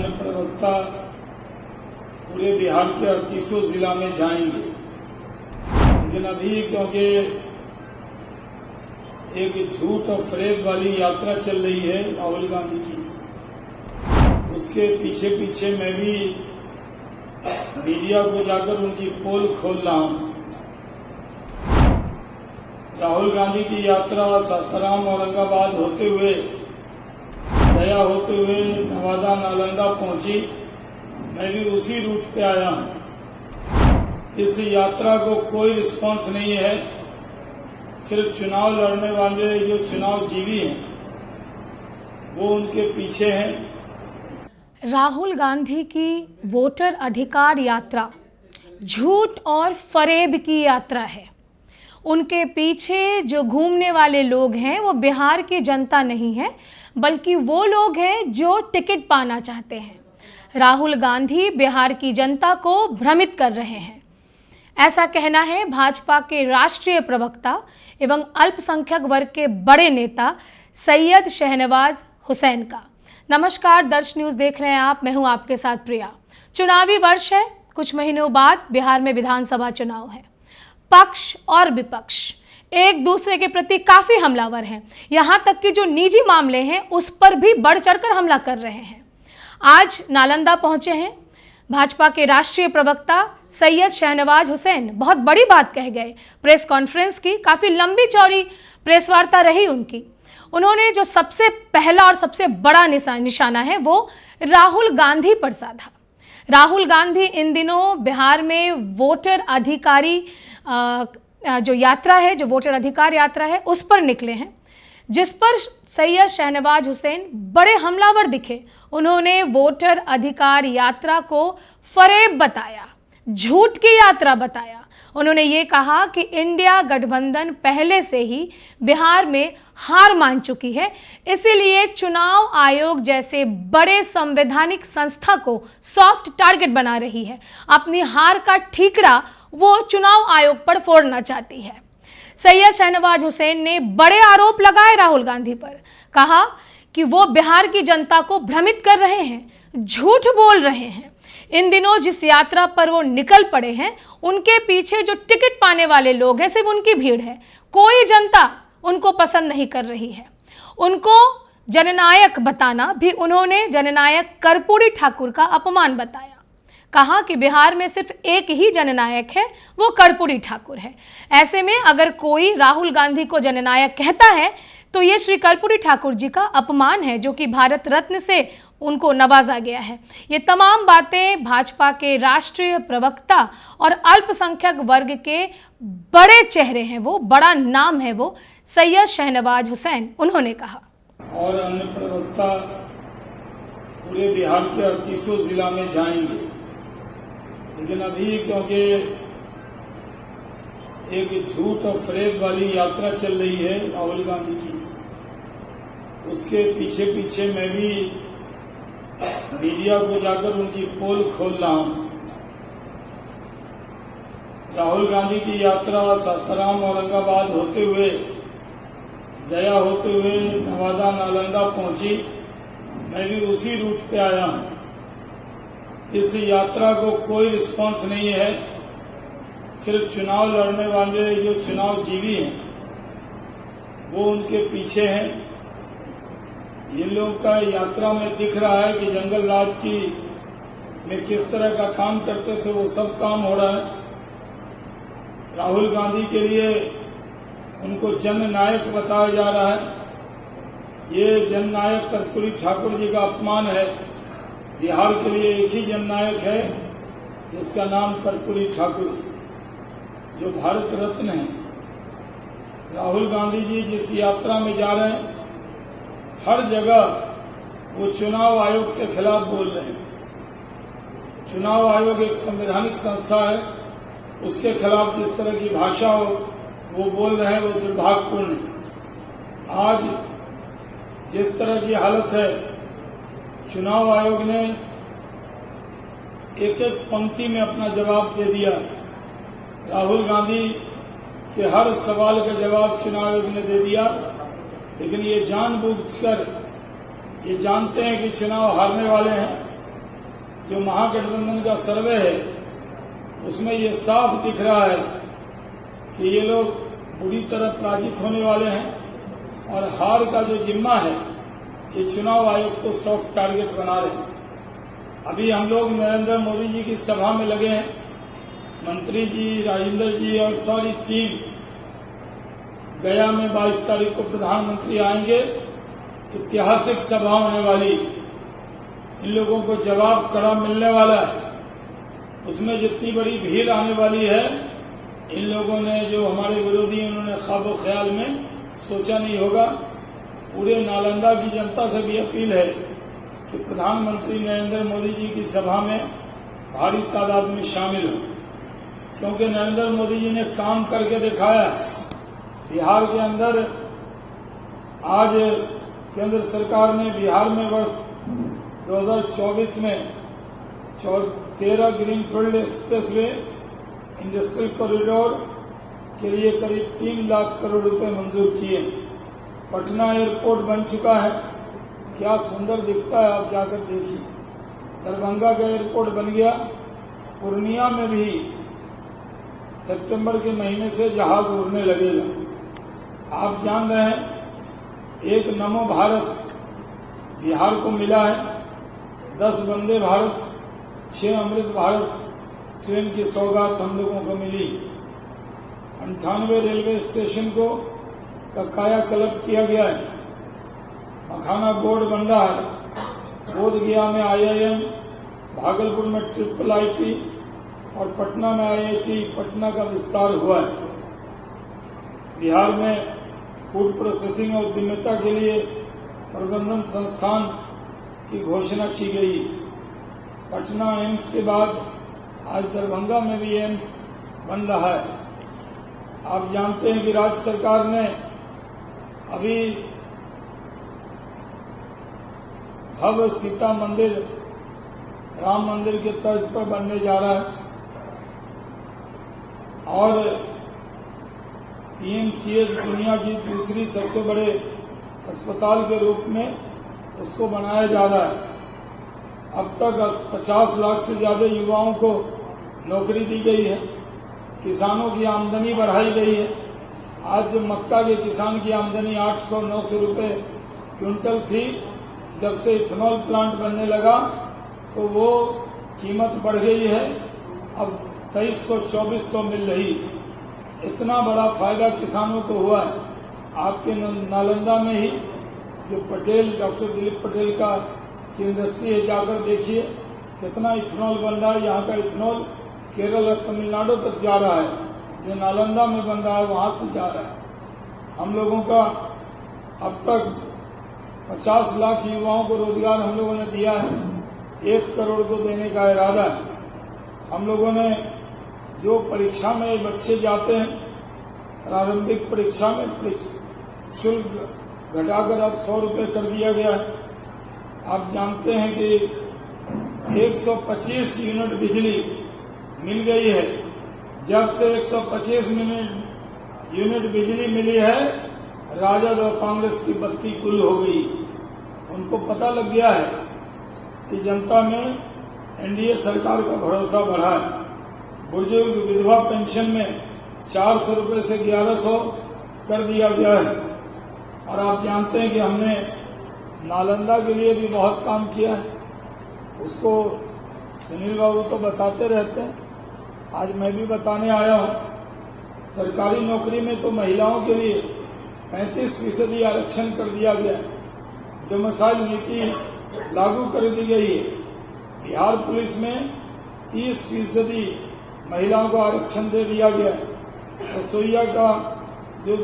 अन्य प्रवक्ता पूरे बिहार के 38 जिला में जाएंगे, लेकिन अभी क्योंकि एक झूठ और फरेब वाली यात्रा चल रही है राहुल गांधी की, उसके पीछे पीछे मैं भी मीडिया को जाकर उनकी पोल खोल रहा हूं। राहुल गांधी की यात्रा सासाराम औरंगाबाद होते हुए, गया होते हुए नवादा नालंदा पहुंची। मैं भी उसी रूट पे आया हूं। इस यात्रा को कोई रिस्पांस नहीं है। सिर्फ चुनाव लड़ने वाले जो चुनाव जीवी हैं वो उनके पीछे हैं। राहुल गांधी की वोटर अधिकार यात्रा झूठ और फरेब की यात्रा है। उनके पीछे जो घूमने वाले लोग हैं वो बिहार की जनता नहीं है, बल्कि वो लोग हैं जो टिकट पाना चाहते हैं। राहुल गांधी बिहार की जनता को भ्रमित कर रहे हैं, ऐसा कहना है भाजपा के राष्ट्रीय प्रवक्ता एवं अल्पसंख्यक वर्ग के बड़े नेता सैयद शहनवाज हुसैन का। नमस्कार, दर्श न्यूज़ देख रहे हैं आप, मैं हूं आपके साथ प्रिया। चुनावी वर्ष है, कुछ महीनों बाद बिहार में विधानसभा चुनाव है। पक्ष और विपक्ष एक दूसरे के प्रति काफी हमलावर हैं, यहां तक कि जो निजी मामले हैं उस पर भी बढ़ चढ़कर हमला कर रहे हैं। आज नालंदा पहुंचे हैं भाजपा के राष्ट्रीय प्रवक्ता सैयद शहनवाज हुसैन। बहुत बड़ी बात कह गए, प्रेस कॉन्फ्रेंस की, काफी लंबी चौड़ी प्रेस वार्ता रही उनकी। उन्होंने जो सबसे पहला और सबसे बड़ा निशाना है वो राहुल गांधी पर साधा। राहुल गांधी इन दिनों बिहार में वोटर अधिकारी जो यात्रा है, जो वोटर अधिकार यात्रा है, उस पर निकले हैं, जिस पर सैयद शहनवाज हुसैन बड़े हमलावर दिखे। उन्होंने वोटर अधिकार यात्रा को फरेब बताया, झूठ की यात्रा बताया। उन्होंने ये कहा कि इंडिया गठबंधन पहले से ही बिहार में हार मान चुकी है, इसीलिए चुनाव आयोग जैसे बड़े संवैधानिक संस्था को सॉफ्ट टारगेट बना रही है। अपनी हार का ठीकरा वो चुनाव आयोग पर फोड़ना चाहती है। सैयद शहनवाज हुसैन ने बड़े आरोप लगाए राहुल गांधी पर, कहा कि वो बिहार की जनता को भ्रमित कर रहे हैं, झूठ बोल रहे हैं। इन दिनों जिस यात्रा पर वो निकल पड़े हैं, उनके पीछे जो टिकट पाने वाले लोग हैं, सिर्फ उनकी भीड़ है। कोई जनता उनको पसंद नहीं कर रही है। उनको जननायक बताना भी उन्होंने जननायक कर्पूरी ठाकुर का अपमान बताया। कहा कि बिहार में सिर्फ एक ही जननायक है, वो कर्पूरी ठाकुर है। ऐसे में अगर कोई राहुल गांधी को जननायक कहता है तो ये श्री कर्पूरी ठाकुर जी का अपमान है, जो कि भारत रत्न से उनको नवाजा गया है। ये तमाम बातें भाजपा के राष्ट्रीय प्रवक्ता और अल्पसंख्यक वर्ग के बड़े चेहरे हैं, वो बड़ा नाम है वो सैयद शहनवाज हुसैन। उन्होंने कहा, और अन्य प्रवक्ता पूरे बिहार के 38 जिला में जाएंगे, लेकिन अभी क्योंकि एक झूठ और फरेब वाली यात्रा चल रही है राहुल गांधी की, उसके पीछे पीछे मैं भी मीडिया को जाकर उनकी पोल खोल रहा हूं। राहुल गांधी की यात्रा सासाराम औरंगाबाद होते हुए, गया होते हुए नवादा नालंदा पहुंची। मैं भी उसी रूट पे आया हूं। इस यात्रा को कोई रिस्पांस नहीं है। सिर्फ चुनाव लड़ने वाले जो चुनाव जीवी हैं वो उनके पीछे हैं। ये लोग का यात्रा में दिख रहा है कि जंगल राज की में किस तरह का काम करते थे, वो सब काम हो रहा है। राहुल गांधी के लिए उनको जननायक बताया जा रहा है। ये जननायक कर्पूरी ठाकुर जी का अपमान है। बिहार के लिए एक ही जननायक है जिसका नाम कर्पूरी ठाकुर, जो भारत रत्न है। राहुल गांधी जी जिस यात्रा में जा रहे हैं, हर जगह वो चुनाव आयोग के खिलाफ बोल रहे हैं। चुनाव आयोग एक संवैधानिक संस्था है, उसके खिलाफ जिस तरह की भाषा वो बोल रहे हैं वो दुर्भाग्यपूर्ण है। आज जिस तरह की हालत है, चुनाव आयोग ने एक एक पंक्ति में अपना जवाब दे दिया। राहुल गांधी के हर सवाल का जवाब चुनाव आयोग ने दे दिया, लेकिन ये जानबूझकर ये जानते हैं कि चुनाव हारने वाले हैं, जो महागठबंधन का सर्वे है उसमें ये साफ दिख रहा है कि ये लोग बुरी तरह पराजित होने वाले हैं और हार का जो जिम्मा है ये चुनाव आयोग को सॉफ्ट टारगेट बना रहे हैं। अभी हम लोग नरेंद्र मोदी जी की सभा में लगे हैं, मंत्री जी, राजेंद्र जी और सारी टीम गया में 22 तारीख को प्रधानमंत्री आएंगे। ऐतिहासिक सभा होने वाली, इन लोगों को जवाब कड़ा मिलने वाला है। उसमें जितनी बड़ी भीड़ आने वाली है, इन लोगों ने, जो हमारे विरोधी, उन्होंने ख्वाबो ख्याल में सोचा नहीं होगा। पूरे नालंदा की जनता से भी अपील है कि प्रधानमंत्री नरेंद्र मोदी जी की सभा में भारी तादाद में शामिल हो, क्योंकि नरेंद्र मोदी जी ने काम करके दिखाया। बिहार के अंदर आज केंद्र सरकार ने बिहार में वर्ष 2024 में 13 ग्रीनफील्ड एक्सप्रेसवे इंडस्ट्रियल कॉरिडोर के लिए करीब 3 लाख करोड़ रुपए मंजूर किए। पटना एयरपोर्ट बन चुका है, क्या सुंदर दिखता है, आप जाकर देखिए। दरभंगा का एयरपोर्ट बन गया। पूर्णिया में भी सितंबर के महीने से जहाज उड़ने लगेगा। आप जान रहे हैं, एक नमो भारत बिहार को मिला है, 10 वंदे भारत, 6 अमृत भारत ट्रेन की सौगात हम लोगों को मिली। 98 रेलवे स्टेशन को का कायाकल्प किया गया है। मखाना बोर्ड बन रहा है। बोधगया में IIM, भागलपुर में IIIT और पटना में IIT पटना का विस्तार हुआ है। बिहार में फूड प्रोसेसिंग और उद्यमिता के लिए प्रबंधन संस्थान की घोषणा की गई। पटना एम्स के बाद आज दरभंगा में भी एम्स बन रहा है। आप जानते हैं कि राज्य सरकार ने अभी भव्य सीता मंदिर राम मंदिर के तर्ज पर बनने जा रहा है और PMCH दुनिया की दूसरी सबसे बड़े अस्पताल के रूप में उसको बनाया जा रहा है। अब तक 50 लाख से ज्यादा युवाओं को नौकरी दी गई है। किसानों की आमदनी बढ़ाई गई है। आज जो मक्का के किसान की आमदनी 800-900 रुपए क्विंटल थी, जब से इथेनॉल प्लांट बनने लगा तो वो कीमत बढ़ गई है, अब 2300-2400 मिल रही। इतना बड़ा फायदा किसानों को हुआ है। आपके नालंदा में ही जो पटेल, डॉक्टर दिलीप पटेल का की इंडस्ट्री है, जाकर देखिए कितना इथेनॉल बन रहा है। यहाँ का इथेनॉल केरल और तमिलनाडु तक जा रहा है। जो नालंदा में बन रहा है वहां से जा रहा है। हम लोगों का अब तक 50 लाख युवाओं को रोजगार हम लोगों ने दिया है। 1 करोड़ को देने का इरादा है। हम लोगों ने जो परीक्षा में बच्चे जाते हैं, प्रारंभिक परीक्षा में शुल्क घटाकर अब 100 रुपये कर दिया गया है। आप जानते हैं कि 125 यूनिट बिजली मिल गई है। जब से 125 यूनिट बिजली मिली है, राजद और कांग्रेस की बत्ती गुल हो गई। उनको पता लग गया है कि जनता में एनडीए सरकार का भरोसा बढ़ा है। बुजुर्ग विधवा पेंशन में 400 रुपये से 1100 कर दिया गया है। और आप जानते हैं कि हमने नालंदा के लिए भी बहुत काम किया है। उसको सुनील बाबू तो बताते रहते हैं, आज मैं भी बताने आया हूं। सरकारी नौकरी में तो महिलाओं के लिए 35% आरक्षण कर दिया गया है। डोमिसाइल नीति लागू कर दी गई है। बिहार पुलिस में 30% महिलाओं को आरक्षण दे दिया गया है। रसोईया का जो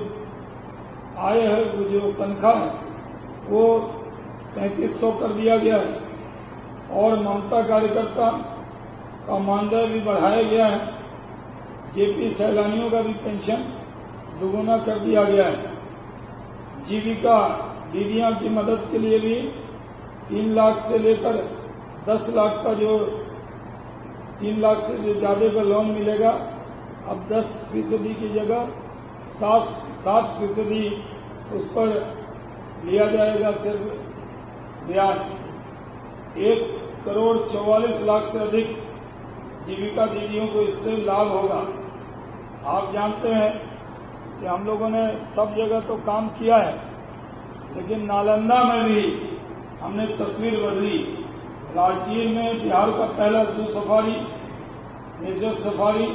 आय है, वो जो तनख्वाह है, वो 3300 कर दिया गया है। और ममता कार्यकर्ता का मानदेय भी बढ़ाया गया है। जेपी सैलानियों का भी पेंशन दोगुना कर दिया गया है। जीविका दीदियां की मदद के लिए भी 3 लाख से लेकर 10 लाख का जो 3 लाख से जो ज्यादा का लोन मिलेगा, अब 10% की जगह 7% उस पर लिया जाएगा सिर्फ ब्याज। 1 1,44,00,000 से अधिक जीविका दीदियों को इससे लाभ होगा। आप जानते हैं कि हम लोगों ने सब जगह तो काम किया है, लेकिन नालंदा में भी हमने तस्वीर बदली। राजगीर में बिहार का पहला जू सफारी, नेचर सफारी,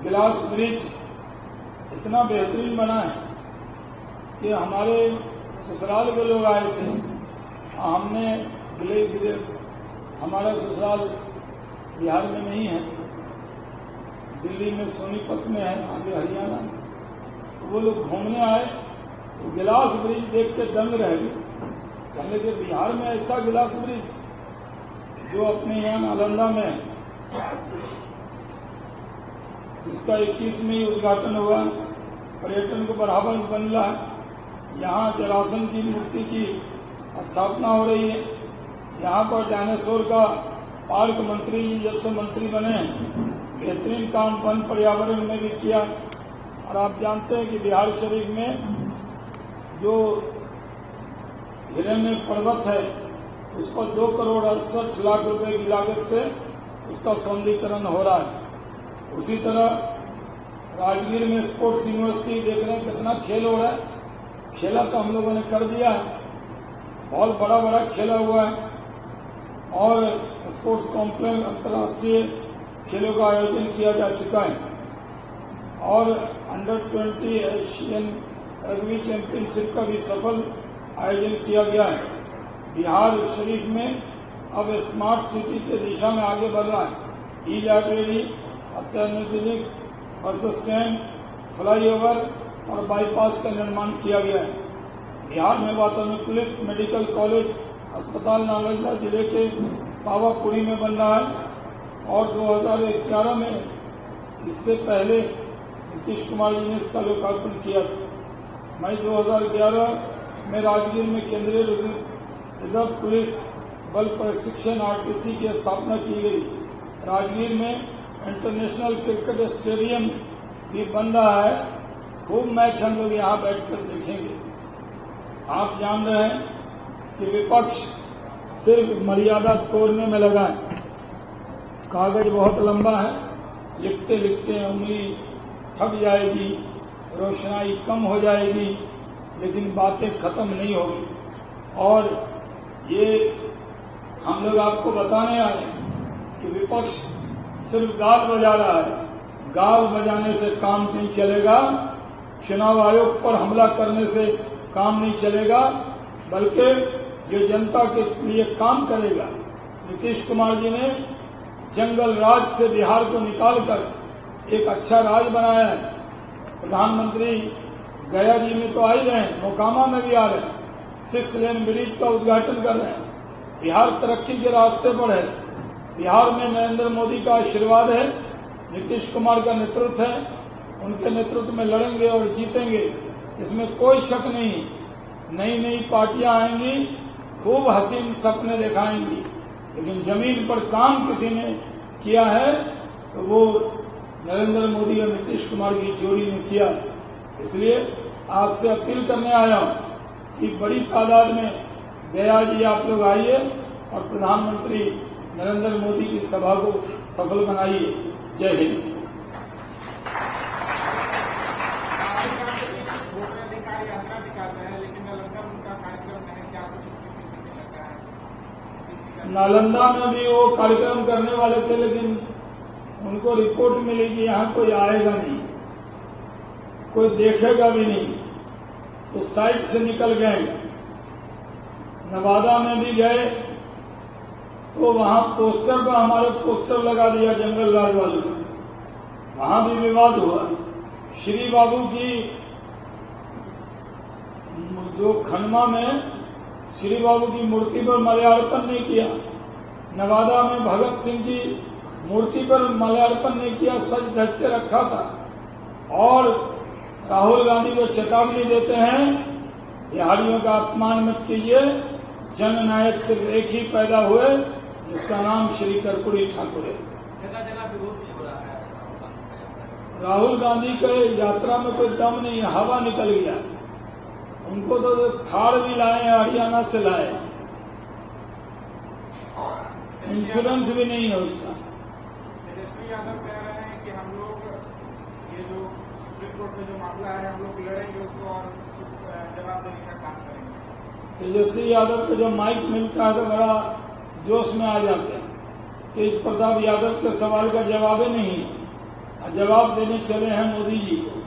गिलास ब्रिज इतना बेहतरीन बना है कि हमारे ससुराल के लोग आए थे। हमने गिले हमारा ससुराल बिहार में नहीं है, दिल्ली में सोनीपत में है, आगे हरियाणा में। तो वो लोग घूमने आए तो गिलास ब्रिज देख के दंग रह गए। कहने कि बिहार में ऐसा गिलास ब्रिज जो अपने यहाँ नालंदा में है, जिसका 21 में ही उद्घाटन हुआ। पर्यटन को बढ़ावा बन रहा है। यहाँ जरासन की मूर्ति की स्थापना हो रही है। यहाँ पर डायनासोर का पार्क मंत्री जी जब से मंत्री बने बेहतरीन काम वन पर्यावरण में भी किया। और आप जानते हैं कि बिहार शरीफ में जो हिरण्य पर्वत है, उस पर 2,68,00,000 रुपए की लागत से उसका सौंदर्यीकरण हो रहा है। उसी तरह राजगीर में स्पोर्ट्स यूनिवर्सिटी देख रहे हैं कितना खेल हो रहा है। खेला तो हम लोगों ने कर दिया है, बहुत बड़ा बड़ा खेला हुआ है। और स्पोर्ट्स कॉम्प्लेक्स अंतर्राष्ट्रीय खेलों का आयोजन किया जा चुका है। और अंडर-20 एशियन रग्बी चैंपियनशिप का भी सफल आयोजन किया गया है। बिहार शरीफ में अब स्मार्ट सिटी के दिशा में आगे बढ़ रहा है। ई लाइब्रेरी, अत्याधुनिक बस स्टैंड, फ्लाईओवर और बाईपास का निर्माण किया गया है। बिहार में वातानुकूलित मेडिकल कॉलेज अस्पताल नालंदा जिले के पावापुरी में बन रहा है। और 2011 में, इससे पहले नीतीश कुमार जी ने इसका लोकार्पण किया था। मई 2011 में राजगीर में केंद्रीय रिजर्व पुलिस बल प्रशिक्षण आरटीसी की स्थापना की गई। राजगीर में इंटरनेशनल क्रिकेट स्टेडियम भी बन रहा है। खूब मैच हम लोग यहाँ बैठकर देखेंगे। आप जान रहे हैं कि विपक्ष सिर्फ मर्यादा तोड़ने में लगा है। कागज बहुत लंबा है, लिखते लिखते उंगली थक जाएगी, रोशनाई कम हो जाएगी, लेकिन बातें खत्म नहीं होगी। और ये हम लोग आपको बताने आए कि विपक्ष सिर्फ गाल बजा रहा है। गाल बजाने से काम नहीं चलेगा, चुनाव आयोग पर हमला करने से काम नहीं चलेगा, बल्कि जो जनता के लिए काम करेगा। नीतीश कुमार जी ने जंगल राज से बिहार को निकालकर एक अच्छा राज बनाया है। प्रधानमंत्री गया जी में तो आ ही रहे हैं, मोकामा में भी आ रहे हैं, 6 लेन ब्रिज का उद्घाटन कर रहे हैं। बिहार तरक्की के रास्ते पर है। बिहार में नरेंद्र मोदी का आशीर्वाद है, नीतीश कुमार का नेतृत्व है। उनके नेतृत्व में लड़ेंगे और जीतेंगे, इसमें कोई शक नहीं। नई नई पार्टियां आएंगी, खूब हसीन सपने दिखाएंगी, लेकिन जमीन पर काम किसी ने किया है तो वो नरेंद्र मोदी और नीतीश कुमार की जोड़ी ने किया है। इसलिए आपसे अपील करने आया हूं कि बड़ी तादाद में गया जी आप लोग आइए और प्रधानमंत्री नरेंद्र मोदी की सभा को सफल बनाइए। जय हिंद। नालंदा में भी वो कार्यक्रम करने वाले थे, लेकिन उनको रिपोर्ट मिली कि यहाँ कोई आएगा नहीं, कोई देखेगा भी नहीं, तो साइट से निकल गए। नवादा में भी गए तो वहां पोस्टर पर हमारे पोस्टर लगा दिया जंगल राज वालों ने, वहां भी विवाद हुआ। श्री बाबू की जो खनमा में श्री बाबू की मूर्ति पर माल्यार्पण नहीं किया, नवादा में भगत सिंह की मूर्ति पर माल्यार्पण नहीं किया, सज धज के रखा था। और राहुल गांधी को चेतावनी देते हैं, बिहारियों का अपमान मत कीजिए, जननायक सिर्फ एक ही पैदा हुए जिसका नाम श्री कर्पूरी ठाकुर है। जगह जगह विरोध भी हो रहा है। राहुल गांधी के यात्रा में कोई दम नहीं, हवा निकल गया। उनको तो थाड़ भी लाए, हरियाणा से लाए। इंश्योरेंस भी नहीं है उसका। तेजस्वी यादव कह रहे हैं कि हम लोग ये जो सुप्रीम कोर्ट में जो मामला है हम लोग लड़ेंगे उसको और जवाब देने का काम करेंगे। तेजस्वी यादव को जब माइक मिलता है तो बड़ा जोश में आ जाते हैं। तेज प्रताप यादव के सवाल का जवाब ही नहीं है। जवाब देने चले हैं मोदी जी को,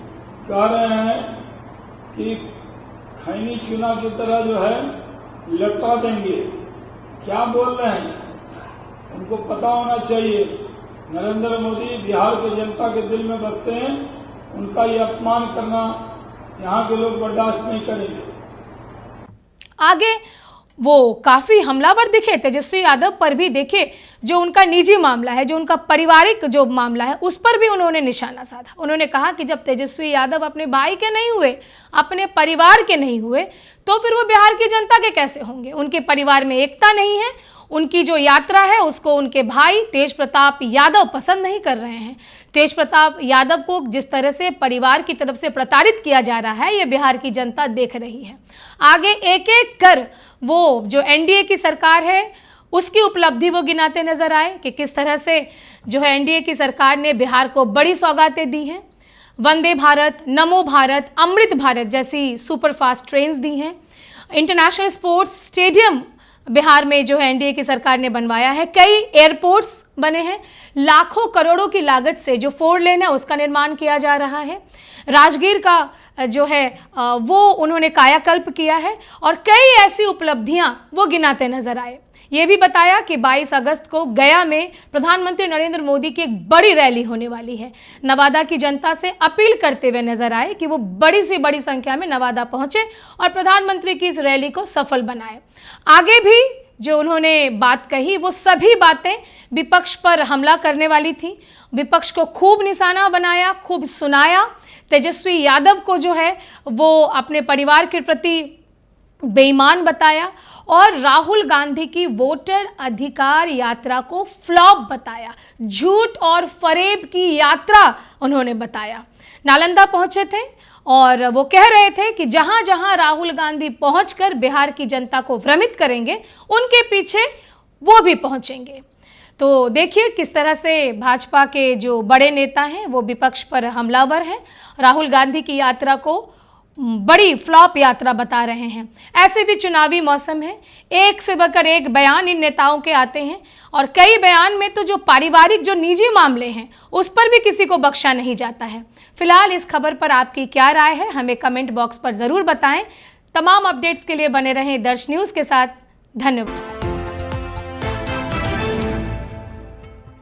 कह रहे हैं कि खैनी चूना की तरह जो है लटका देंगे। क्या बोल रहे हैं? उनको पता होना चाहिए नरेंद्र मोदी बिहार के जनता के दिल में बसते हैं, उनका ये अपमान करना यहाँ के लोग बर्दाश्त नहीं करेंगे। आगे वो काफी हमलावर दिखे तेजस्वी यादव पर भी। देखे जो उनका निजी मामला है, जो उनका पारिवारिक जो मामला है, उस पर भी उन्होंने निशाना साधा। उन्होंने कहा कि जब तेजस्वी यादव अपने भाई के नहीं हुए, अपने परिवार के नहीं हुए, तो फिर वो बिहार की जनता के कैसे होंगे? उनके परिवार में एकता नहीं है। उनकी जो यात्रा है उसको उनके भाई तेज प्रताप यादव पसंद नहीं कर रहे हैं। तेज प्रताप यादव को जिस तरह से परिवार की तरफ से प्रताड़ित किया जा रहा है, ये बिहार की जनता देख रही है। आगे एक एक कर वो जो एनडीए की सरकार है उसकी उपलब्धि वो गिनाते नजर आए कि किस तरह से जो है एनडीए की सरकार ने बिहार को बड़ी सौगातें दी हैं। वंदे भारत, नमो भारत, अमृत भारत जैसी सुपरफास्ट ट्रेन्स दी हैं। इंटरनेशनल स्पोर्ट्स स्टेडियम बिहार में जो है एनडीए की सरकार ने बनवाया है। कई एयरपोर्ट्स बने हैं। लाखों करोड़ों की लागत से जो 4 लेन है उसका निर्माण किया जा रहा है। राजगीर का जो है वो उन्होंने कायाकल्प किया है और कई ऐसी उपलब्धियां वो गिनाते नजर आए। ये भी बताया कि 22 अगस्त को गया में प्रधानमंत्री नरेंद्र मोदी की एक बड़ी रैली होने वाली है। नवादा की जनता से अपील करते हुए नजर आए कि वो बड़ी से बड़ी संख्या में नवादा पहुंचे और प्रधानमंत्री की इस रैली को सफल बनाए। आगे भी जो उन्होंने बात कही वो सभी बातें विपक्ष पर हमला करने वाली थी। विपक्ष को खूब निशाना बनाया, खूब सुनाया। तेजस्वी यादव को जो है वो अपने परिवार के प्रति बेईमान बताया और राहुल गांधी की वोटर अधिकार यात्रा को फ्लॉप बताया। झूठ और फरेब की यात्रा उन्होंने बताया। नालंदा पहुंचे थे और वो कह रहे थे कि जहां जहां राहुल गांधी पहुंचकर बिहार की जनता को भ्रमित करेंगे, उनके पीछे वो भी पहुंचेंगे। तो देखिए किस तरह से भाजपा के जो बड़े नेता हैं वो विपक्ष पर हमलावर हैं। राहुल गांधी की यात्रा को बड़ी फ्लॉप यात्रा बता रहे हैं। ऐसे भी चुनावी मौसम है, एक से बढ़कर एक बयान इन नेताओं के आते हैं और कई बयान में तो जो पारिवारिक जो निजी मामले हैं उस पर भी किसी को बख्शा नहीं जाता है। फिलहाल इस खबर पर आपकी क्या राय है, हमें कमेंट बॉक्स पर ज़रूर बताएं। तमाम अपडेट्स के लिए बने रहें दर्श न्यूज़ के साथ। धन्यवाद।